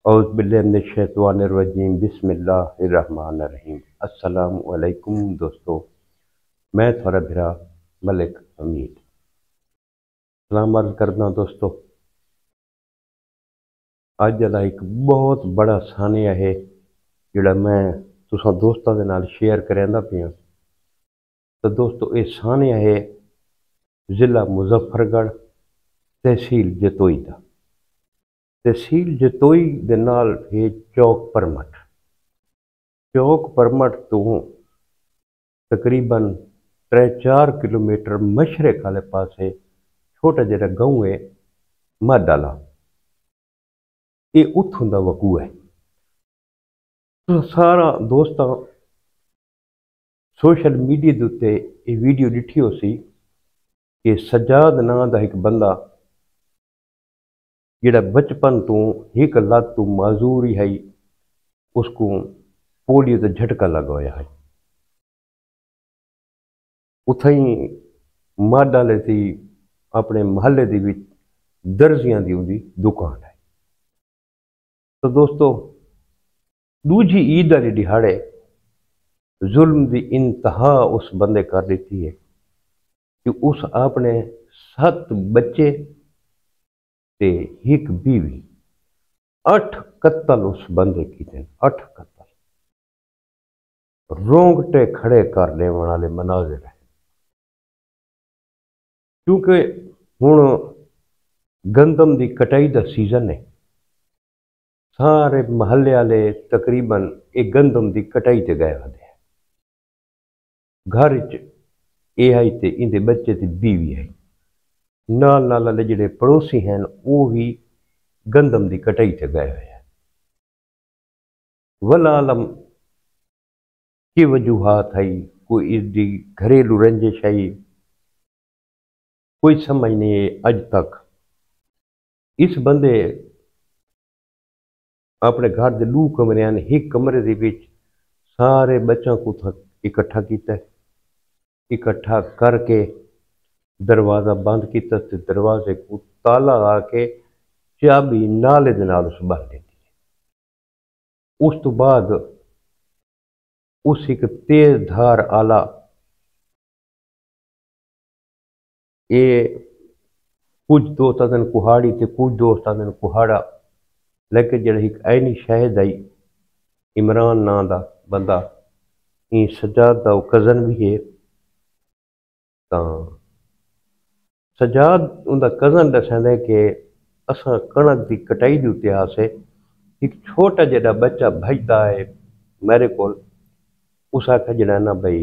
اعوذ باللہ من الشیطان الرجیم بسم اللہ الرحمن الرحیم۔ السلام علیکم دوستو، میں تھوڑا بھرا ملک حمید سلام عرض کرنا دوستو۔ اج دا ایک بہت بڑا سانیہ ہے جڑا میں تساں دوستاں دے نال شیئر کریندا پیاں۔ تو دوستو یہ سانیہ ہے ضلع مظفر گڑھ تحصیل جتوئی دا۔ تحصیل جتوئی دے نال ہے چوک پرمٹ تو تقریباً 3-4 کلومیٹر مشرق والے پاسے چھوٹا جڑا گاؤں ہے مادالا، یہ اتھوں دا وقوع ہے۔ تو سارا دوستاں سوشل میڈیا دے اتتے یہ ویڈیو ڈٹھی ہو سی کہ سجاد ناں دا ایک بندہ جڑا بچپن تو ایک لات تو معذور ہی ہے، اس کو پولیو کا جھٹکا لگوایا ہے۔ اتھیں ماڈالے تھی اپنے محلے دی وچ درزیاں دی اندی دکان ہے۔ تو دوستو دوجی عید والی دہاڑے ظلم دی انتہا اس بندے کر دیتی ہے کہ اس اپنے 7 بچے تے ایک بیوی 8 قتل اس بندے کی دیں، 8 قتل رونگٹے کھڑے کرنے والے مناظر ہیں۔ کیونکہ ہن گندم دی کٹائی دا سیزن ہے، سارے محلے والے تقریباً ایک گندم دی کٹائی تے گئے ہوئے ہیں۔ گھر چ یہ آئی تے ان دے بچے تے بیوی ہے، نال والے جڑے پڑوسی ہیں وہ بھی گندم دی کٹائی تے گئے ہوئے ہیں۔ والعالم کی وجوہات ہے، کوئی اس دی گھریلو رنجش ہے، کوئی سمجھ نہیں ہے اج تک۔ اس بندے اپنے گھر دے 2 کمرے ہیں، ایک کمرے دے وچ سارے بچوں کو اکٹھا کیتا ہے، اکٹھا کر کے دروازہ بند کیتا تے دروازے کو تالا لا کے چابی نالے دے نال اس بند دیتی ہے۔ اس تو بعد اس ایک تیز دھار آلہ یہ کچھ دوستاں دن کہاڑی تے کچھ دوستاں دن کہاڑا، لیکن جڑا ایک عینی شاہد آئی عمران ناں دا بندہ، این سجاد دا کزن بھی ہے۔ تاں سجاد ان دا کزن دسیندا ہے کہ اساں کنک دی کٹائی دی اتتے آسے ایک چھوٹا جڑا بچہ بھجدا ہے میرے کول، اس آکھا جڑا نا بھئی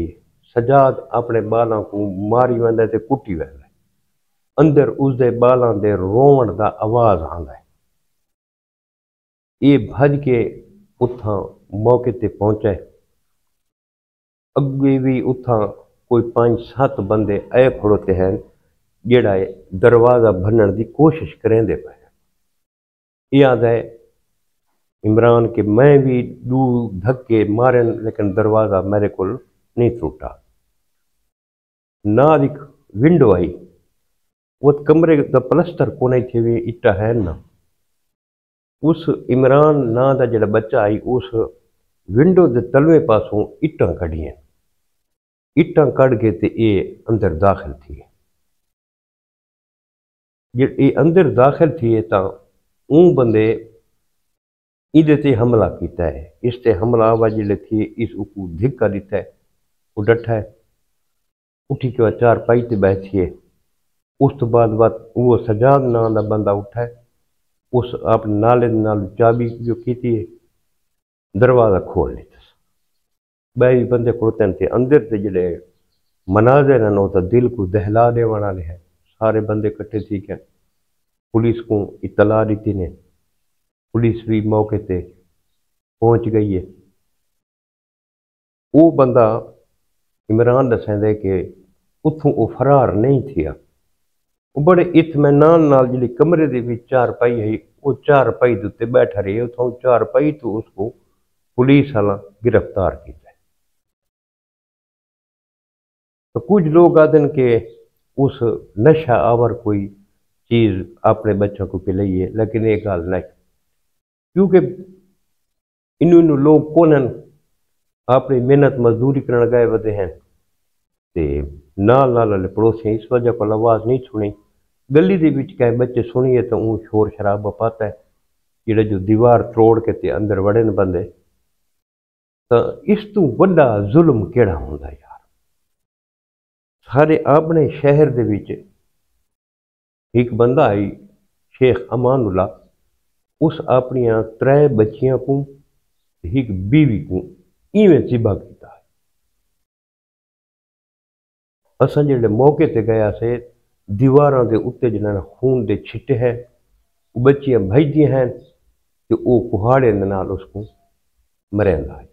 سجاد اپنے بالاں کو ماری ویندا تے کٹی ویندا ہے، اندر اس دے بالاں دے روون دا آواز آندا ہے۔ یہ بھج کے اتھاں موقع تے پہنچے، اگے بھی اتھاں کوئی 5-7 بندے اے کھڑوتے ہیں جڑا دروازہ بھنن دی کوشش کریں دے پے۔ یاد ہے عمران کہ میں بھی 2 دھکے مارن لیکن دروازہ میرے کول نہیں ٹوٹا۔ نال ایک ونڈو آئی، وہ کمرے دا پلسٹر کونے تھے بھی اٹا ہے نا، اس عمران نا دا جڑا بچہ آئی اس ونڈو دے تلوے پاسوں اٹاں کڑیاں، اٹاں کڑ کے تے یہ اندر داخل تھی۔ جب یہ اندر داخل تھی تا اون بندے ادھے تے حملہ کیتا ہے، اس تے حملہ آواز جلے تھی اس کو دھکا دیتا ہے، وہ ڈٹھا ہے، اٹھی کے بعد 4 پائی تے بیٹھی ہے۔ اس تو بعد وہ سجاد نام دا بندہ اٹھا ہے، اس اپنے نالے نال چابی جو کیتی ہے دروازہ کھول لیتا، بائی بندے کھڑوتے ہیں اندر تے جڑے مناظر ہیں وہ تو دل کو دہلا دے والے ہیں۔ سارے بندے کٹھے تھی کہ پولیس کو اطلاع دیتی نے، پولیس بھی موقع تے پہنچ گئی ہے۔ وہ بندہ عمران دسیندا ہے کہ اتھوں وہ فرار نہیں تھیا، وہ بڑے اطمینان نال جڑی کمرے دے وچ 4 پائی ہے وہ 4 پائی دے تے بیٹھا رہے، اتھوں 4 پائی تو اس کو پولیس والا گرفتار کیتا ہے۔ تو کچھ لوگ آتے ہیں کہ اس نشہ آور کوئی چیز اپنے بچوں کو پلائیے، لیکن یہ گل نہیں۔ کیونکہ انہوں لوگ کونن اپنی محنت مزدوری کرنے گئے ودے ہیں تے نال نال والے پڑوسی اس وجہ کو آواز نہیں سنی گلی دے وچ کہ بچے سنیے تو اون شور شرابہ پاتا ہے جڑا جو دیوار توڑ کے تے اندر وڑے نے بندے تو اس تو وڈا ظلم کیڑا ہوندا یار سارے اپنے شہر دے وچ ایک بندہ آئی شیخ امان اللہ اس اپنی 3 بچیاں کو ایک بیوی کو ایویں ذبح کیتا ہے اساں جڑے موقع تے گیا سے دیواراں دے اُتے جنہاں خون دے چھٹے ہیں وہ بچیاں بھیجدی ہیں کہ وہ کہاڑے دے نال اس کو مریندا ہے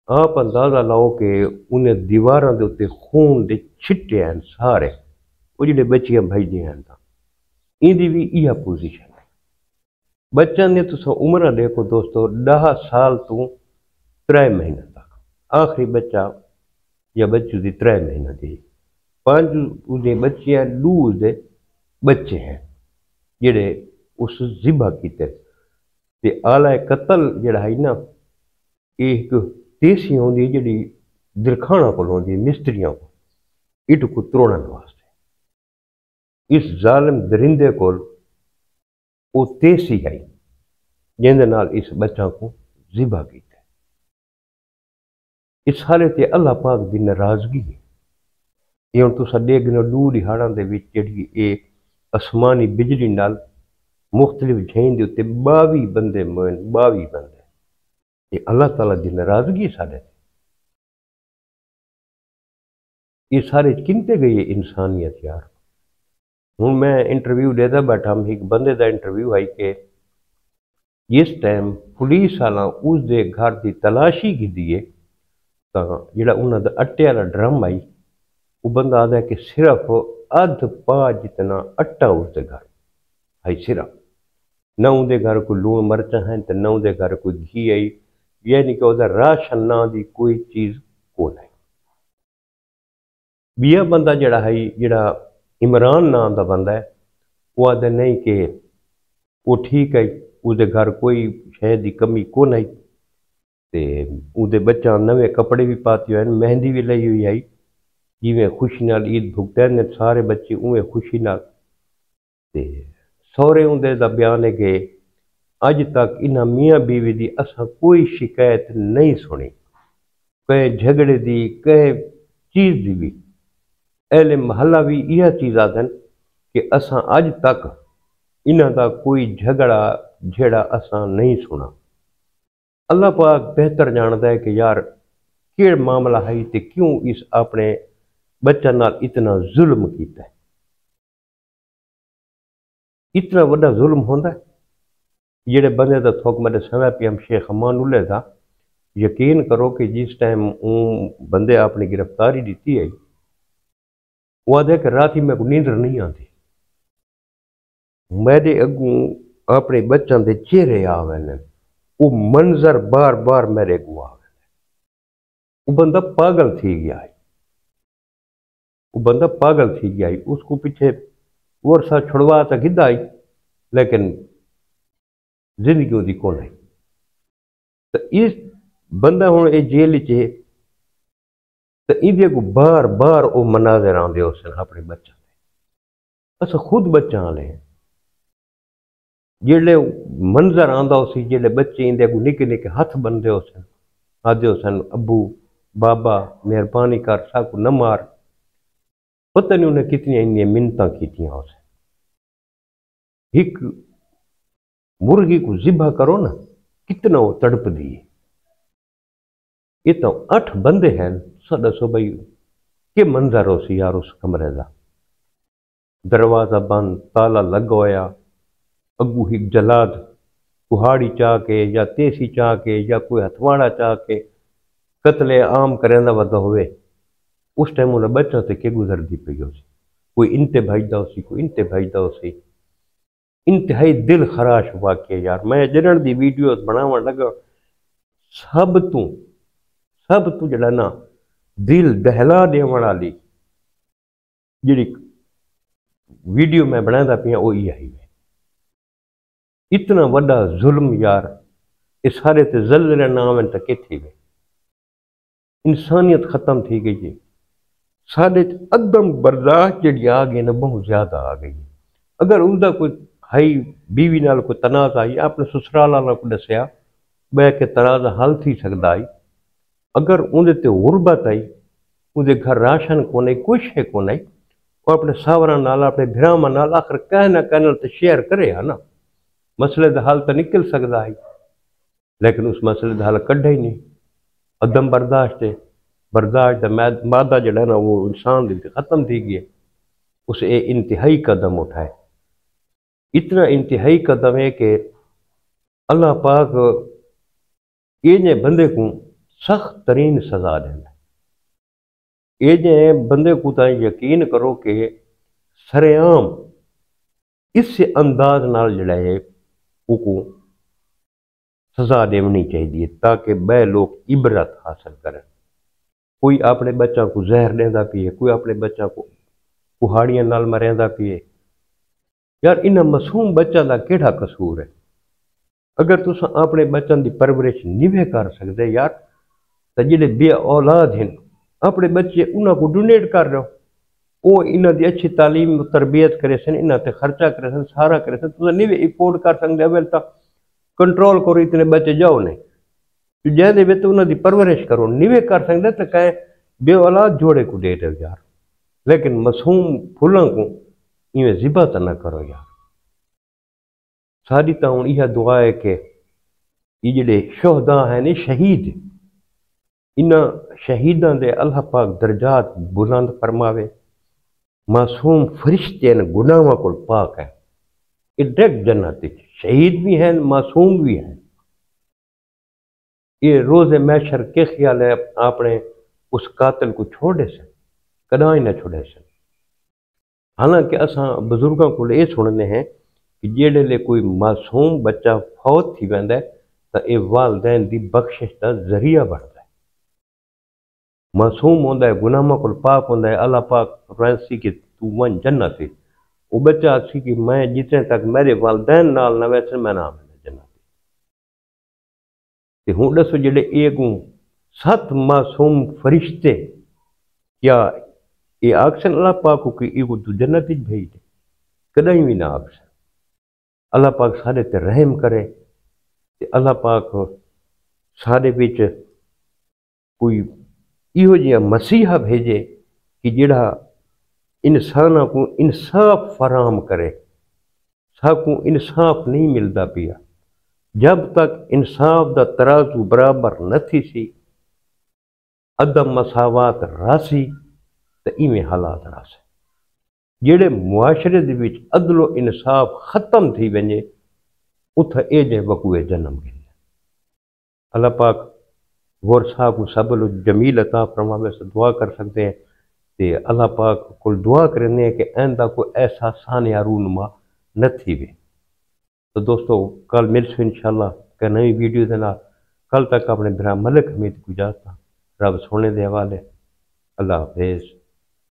آپ اندازہ لاؤ کہ انہیں دیواراں دے اُتے خون دے چھٹے ہیں سارے وہ جڑے بچیاں بھیجدی ہیں ان دی بھی یہ پوزیشن ہے بچوں نے تو عمر دیکھو دوستو 10 سال تو 3 مہینے تک آخری بچہ یا بچوں دی 3 مہینے دی 5 بچیاں 2 دے بچے ہیں جڑے اس ذبح کیتے تے آلہ قتل جڑا ہے نا ایک تیسی ہوندی جڑی درخانہ کو ہوندی مستریاں کو اٹ کو توڑن واسطے اس ظالم درندے کو وہ تیسی آئی جن دے نال اس بچہ کو ذبح کیتا اس سارے تے اللہ پاک دی ناراضگی ہے یہ ہن تساں دیکھنا 2 دہاڑاں دے وچ جڑی ایک آسمانی بجلی نال مختلف جھین دے اتے 22 بندے موئن 22 بندے یہ اللہ تعالیٰ دی ناراضگی سارے یہ سارے کنتے گئی انسانیت یار ہوں میں انٹرویو دیتا بیٹھا ہم ایک بندے دا انٹرویو آئی کہ جس ٹائم پولیس والا اس دے گھر دی تلاشی کی دیے تو جڑا انہوں دا اٹے والا ڈرم آئی وہ بندہ آدھا ہے کہ صرف ادھ پا جتنا اٹا اس دے گھر آئی صرف نہ ان دے گھر کوئی لون مرچاں ہیں تو نہ ان دے گھر کوئی گھی آئی یعنی کہ وہ راشن نہ دی کوئی چیز کون ہے بیا بندہ جڑا ہے جڑا عمران نام دا بندہ ہے وہ آدھا نہیں کہ وہ ٹھیک ہے اس دے گھر کوئی شاید دی کمی کون آئی تے اس دے بچہ نوے کپڑے بھی پاتے ہوئے مہندی بھی لئی ہوئی آئی جیویں خوشی نال عید بھگتے ہیں سارے بچے اویں خوشی نال تے سورے اندے دا بیان ہے کہ اج تک انہاں میاں بیوی دی اساں کوئی شکایت نہیں سنی کہے جھگڑے دی کہے چیز دی بھی اہل محلہ بھی یہ چیز آدھن کہ اساں اج تک انہاں دا کوئی جھگڑا جھیڑا اساں نہیں سنا اللہ پاک بہتر جانتا ہے کہ یار کیڑ معاملہ ہے تے کیوں اس اپنے بچہ نال اتنا ظلم کیتا ہے اتنا بڑا ظلم ہوندا ہے جڑے بندے دا تھوک میں سمے پہ ہم شیخ امان اللہ دا یقین کرو کہ جس ٹائم بندے اپنی گرفتاری دیتی ہے وہ آدھے کہ راتی میں کو نیندر نہیں آتی میرے اگوں اپنے بچوں دے چہرے آوے وہ منظر بار بار میرے اگوں آوے وہ بندہ پاگل تھی گیا ہے وہ بندہ پاگل تھی گیا ہے اس کو پیچھے ورثہ چھڑوا تا گدھا آئی لیکن زندگی دی کون آئی تو اس بندہ ہوں یہ جیل چے تو اندے کو بار بار وہ مناظر آندے ہو سن اپنے بچوں دے اسا خود بچہ آلے ہیں جیلے منظر آندا ہو سی جیلے بچے اندے کو نکے نکے ہاتھ بندے ہو سن آدھے ہو سن ابو بابا مہربانی کر سا کو نہ مار پتہ نہیں انہیں کتنی انہیں منتاں کیتیاں ہو سن ایک مرغی کو ذبح کرو نا کتنا وہ تڑپ دیے یہ تو 8 بندے ہیں سدا سو بھائی کہ منظر ہو سی یار اس کمرے دا دروازہ بند تالا لگ ہویا اگو ایک جلاد کہاڑی چاہ کے یا تیسی چاہ کے یا کوئی ہتھواڑا چاہ کے قتل عام کریندا ودا ہوئے اس ٹائم انہیں بچہ تے کہ گزر دی پئی ہو سی کوئی انتے بھاجدا ہو سی کوئی انتے بھاجدا ہو سی انتہائی دل خراش واقعہ یار میں جنن دی ویڈیوز بناون لگا سب تو جڑا نا دل دہلا دیون والی جڑی ویڈیو میں بناتا پیا وہ یہ آئی اتنا وڈا ظلم یار یہ سارے تے زلزلے نام ہیں تک تھی گئے، انسانیت ختم تھی گئی جی، سارے عدم برداشت جڑی آ گئی نا بہت زیادہ آ گئی۔ اگر ان کا کوئی بھائی بیوی نال کوئی تنازع آئی اپنے سسرال والا کو دسیا بہ کے تنازع حل تھی سکتا آئی، اگر اندر تے غربت آئی اندر گھر راشن کو نہیں کوئی شے کو نہیں، وہ اپنے ساوراں نال اپنے بھراواں نال آخر کہہ نہ کہنے تے شیئر کرے ہا نا، مسئلے دا حل تو نکل سکتا ہے، لیکن اس مسئلے دا حل کڈھا ہی نہیں۔ عدم برداشت ہے، برداشت دا مادہ جڑا ہے نا وہ انسان دی ختم تھی گئی ہے، اس اے انتہائی قدم اٹھائے، اتنا انتہائی قدم ہے کہ اللہ پاک یہ بندے کو سخت ترین سزا دینا ہے۔ یہ بندے کو تائیں یقین کرو کہ سرعام اس انداز نال جڑا ہے وہ کو سزا دینی چاہیے تاکہ بے لوگ عبرت حاصل کریں۔ کوئی اپنے بچوں کو زہر دیندا پیے، کوئی اپنے بچوں کو کہاڑیاں نال مریندا پیے، یار انہاں معصوم بچوں دا کیڑا قصور ہے؟ اگر تساں اپنے بچوں دی پرورش نہیں کر سکتے یار تو جڑے بے اولاد ہیں اپنے بچے انہاں کو ڈونیٹ کر رہے ہو، وہ انہاں دی اچھی تعلیم و تربیت کرے سن، انہاں تے خرچہ کرے سن، سارا کرے سن، تساں نہیں افورڈ کر سکتے اول تا کنٹرول کرو اتنے بچے جاؤ نہیں جہاں دے تو انہاں دی پرورش کرو، نہیں کر سکتے تو کہیں بے اولاد جوڑے کو دے دو یار، لیکن معصوم پھلاں کو ایویں ذبح تو نہ کرو یار۔ ساری تو ہوں یہ دعا ہے کہ یہ جڑے شہداء ہیں نہیں شہید انہاں شہیداں دے اللہ پاک درجات بلند فرماوے، معصوم فرشتے ہیں گناہاں کو پاک ہے، یہ ڈائریکٹ جنت شہید بھی ہیں معصوم بھی ہیں۔ یہ روز محشر کے خیال ہے اپنے اس قاتل کو چھوڑے سن، کداں ہی نہ چھوڑے سن۔ حالانکہ اساں بزرگاں کو یہ سننے ہیں کہ جیڑے لے کوئی معصوم بچہ فوت تھی ویندا ہے تو یہ والدین دی بخشش کا ذریعہ بنتا ہے۔ معصوم ہوندا ہے گناہاں کو پاک ہوندا ہے، اللہ پاک فرمائے کہ تو ون جنت ہے، وہ بچہ سی کہ میں جتنے تک میرے والدین نال نہ ویسے میں نہ جنت تے ہوں دسو جڑے ایگوں 7 معصوم فرشتے کیا یہ آکسن اللہ پاک کو کہ ایگو تو جنت ہی بھیج دے؟ کدیں بھی نہ آکسن۔ اللہ پاک سارے تے رحم کرے تے اللہ پاک سارے بچ کوئی ایہو جہا مسیحا بھیجے کہ جڑا انسانوں کو انصاف فراہم کرے۔ سب کو انصاف نہیں ملتا پیا، جب تک انصاف دا ترازو برابر نہ تھی سی، عدم مساوات راسی تو ایویں حالات راس جڑے معاشرے دے وچ عدل و انصاف ختم تھی ونجے اتھا اے جے وقوع جنم گئے۔ اللہ پاک غور صاحب کو سبل جمیل عطا فرماوے سے دعا کر سکتے ہیں تے اللہ پاک کو دعا کرنے ہیں کہ آئندہ کوئی ایسا سانیہ رونما نہ تھی وے۔ تو دوستو کل ملسو انشاءاللہ کہ نئی ویڈیو دینا، کل تک اپنے برا ملک حمید کو جاتا رب سونے دے حوالے، اللہ حافظ۔